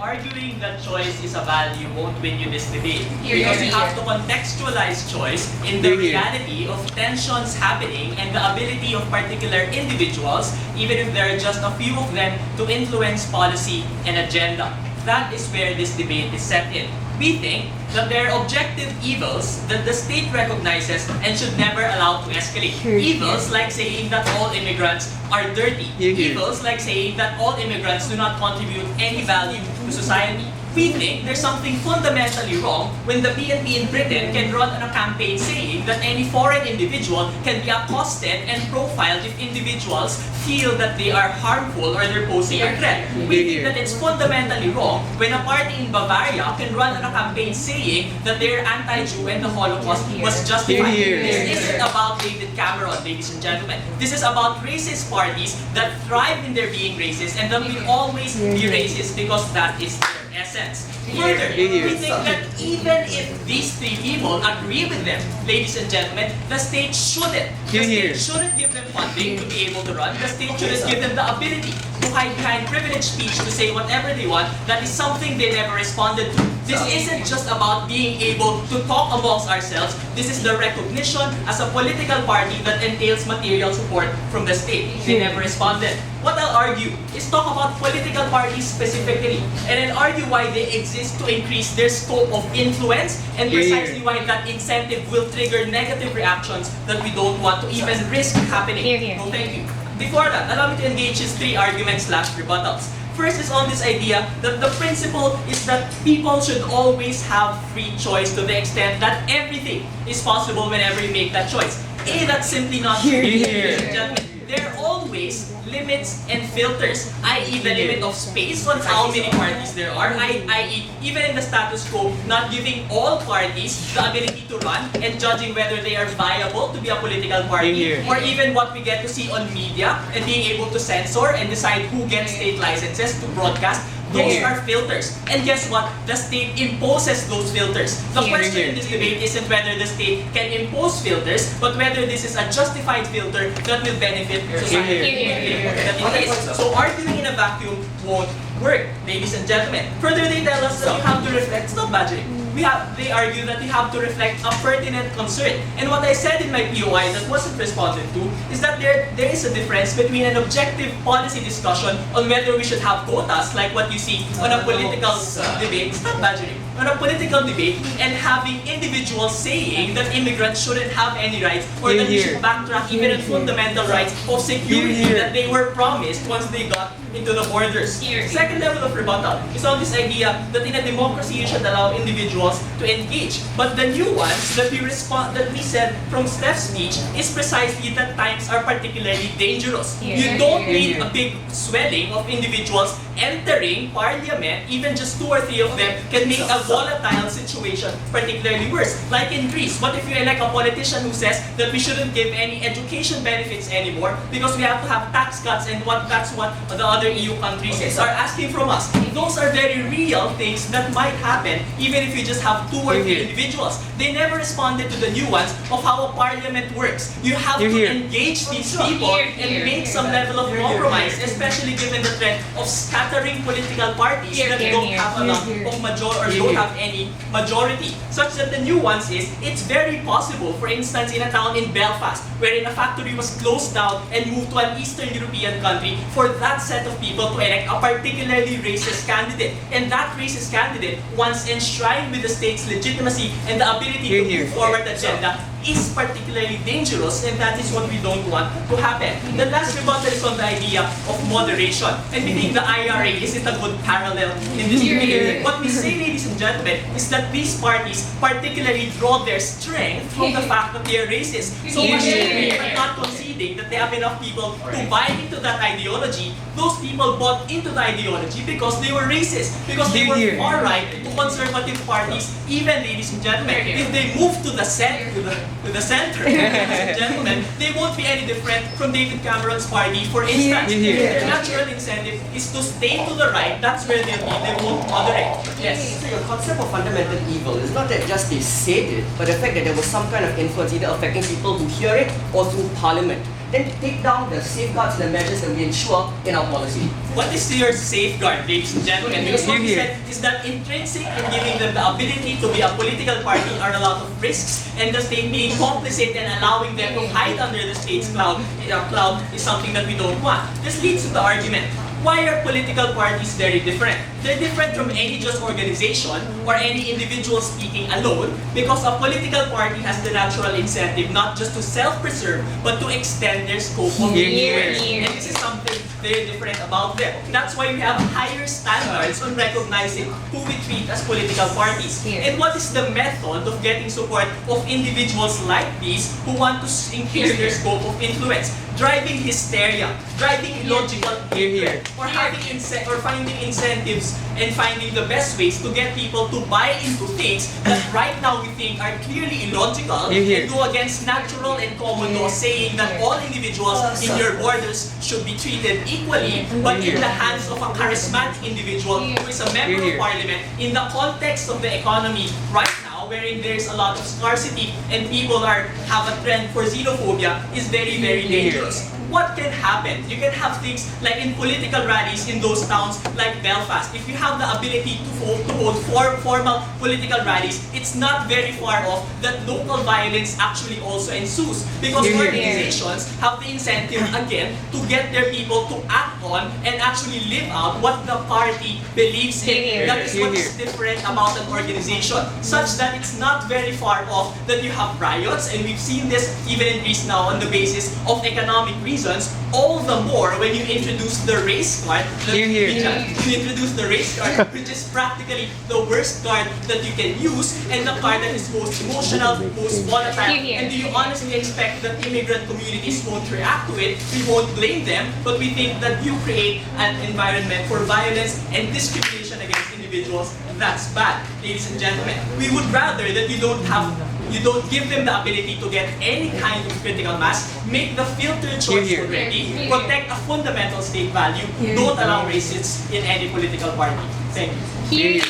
arguing that choice is a value won't win you this debate. Here, Because here, you have to contextualize choice in the reality of tensions happening and the ability of particular individuals, even if there are just a few of them, to influence policy and agenda. That is where this debate is set in. We think that there are objective evils that the state recognizes and should never allow to escalate. Evils like saying that all immigrants are dirty. Evils like saying that all immigrants do not contribute any value to society. We think there's something fundamentally wrong when the PNP in Britain can run on a campaign saying that any foreign individual can be accosted and profiled if individuals feel that they are harmful or they're posing a threat. We think that it's fundamentally wrong when a party in Bavaria can run on a campaign saying that they're anti-Jew and the Holocaust was justified. This isn't about David Cameron, ladies and gentlemen. This is about racist parties that thrive in their being racist and that will always be racist because that is their essence. Further, we think that even if these three people agree with them, ladies and gentlemen, the state shouldn't. The state shouldn't give them funding to be able to run. The state shouldn't give them the ability to hide behind privileged speech to say whatever they want. That is something they never responded to. This isn't just about being able to talk amongst ourselves. This is the recognition as a political party that entails material support from the state. They never responded. What I'll argue is talk about political parties specifically and then argue why they exist to increase their scope of influence and precisely why that incentive will trigger negative reactions that we don't want to even risk happening. No, thank you. Before that, allow me to engage in three arguments/rebuttals. First is on this idea that the principle is that people should always have free choice to the extent that everything is possible whenever you make that choice. That's simply not true. Ladies and gentlemen. There are always limits and filters, i.e. the limit of space on how many parties there are, i.e. even in the status quo, not giving all parties the ability to run and judging whether they are viable to be a political party, or even what we get to see on media and being able to censor and decide who gets state licenses to broadcast. Those are filters. And guess what? The state imposes those filters. The question in this debate isn't whether the state can impose filters, but whether this is a justified filter that will benefit society. That it is. So arguing in a vacuum won't work, ladies and gentlemen. Further, they tell us that you have to reflect. It's not badgering. They argue that we have to reflect a pertinent concern. And what I said in my POI that wasn't responded to is that there is a difference between an objective policy discussion on whether we should have quotas, like what you see on a political debate, it's not badgering, on a political debate, and having individuals saying that immigrants shouldn't have any rights or that we should backtrack even on fundamental rights of security that they were promised once they got into the borders. Second level of rebuttal is on this idea that in a democracy you should allow individuals to engage. But the nuance that we said from Steph's speech is precisely that times are particularly dangerous. You don't need a big swelling of individuals entering parliament. Even just 2 or 3 of them can make a volatile situation particularly worse. Like in Greece, what if you elect a politician who says that we shouldn't give any education benefits anymore because we have to have tax cuts and that's what the other EU countries are asking from us. Those are very real things that might happen even if you just have 2 or 3 individuals. They never responded to the nuance of how a parliament works. You have to engage these people and make some level of compromise, especially given the trend of scattering political parties that don't have a lot of don't have any majority. Such that the nuance is, it's very possible, for instance, in a town in Belfast, wherein a factory was closed down and moved to an Eastern European country, for that set of people to elect a particularly racist candidate. And that racist candidate, once enshrined with the state's legitimacy and the ability to move forward agenda, is particularly dangerous, and that is what we don't want to happen. The last rebuttal is on the idea of moderation, and we think the IRA isn't a good parallel in this debate. What we say, ladies and gentlemen, is that these parties particularly draw their strength from the fact that they are racist. So much but not conceding that they have enough people to buy into that ideology. Those people bought into the ideology because they were racist, because they were far right to conservative parties. Even, ladies and gentlemen, if they move to the center, ladies and gentlemen, they won't be any different from David Cameron's party. For instance, their natural incentive is to stay to the right. That's where they'll be. They won't moderate. Yes. So your concept of fundamental evil is not that just they said it, but the fact that there was some kind of influence either affecting people who hear it or through parliament. then take down the safeguards and the measures that we ensure in our policy. What is your safeguard, ladies and gentlemen? Because what we said is that intrinsic in giving them the ability to be a political party are a lot of risks, and the state being complicit and allowing them to hide under the state's cloud is something that we don't want. This leads to the argument. Why are political parties very different? They're different from any just organization or any individual speaking alone because a political party has the natural incentive not just to self-preserve but to extend their scope of influence. And this is something very different about them. That's why we have higher standards on recognizing who we treat as political parties. And what is the method of getting support of individuals like these who want to increase their scope of influence? Driving hysteria, driving illogical hatred, or finding incentives and finding the best ways to get people to buy into things that right now we think are clearly illogical and go against natural and common law, saying that all individuals in your borders should be treated equally, but in the hands of a charismatic individual who is a member of parliament in the context of the economy right now, wherein there's a lot of scarcity and people have a trend for xenophobia, is very, very dangerous. What can happen? You can have things like in political rallies in those towns like Belfast. If you have the ability to hold formal political rallies, it's not very far off that local violence actually also ensues because organizations have the incentive again to get their people to act on and actually live out what the party believes in. That is what is different about an organization, such that it's not very far off that you have riots, and we've seen this even in Greece now on the basis of economic reasons. All the more when you introduce the race card, which is practically the worst card that you can use and the card that is most emotional, most volatile. And do you honestly expect that immigrant communities won't react to it? We won't blame them, but we think that you create an environment for violence and discrimination against individuals. That's bad, ladies and gentlemen. We would rather that you don't give them the ability to get any kind of critical mass, make the filtered choice already, protect a fundamental state value, don't allow racists in any political party. Thank you.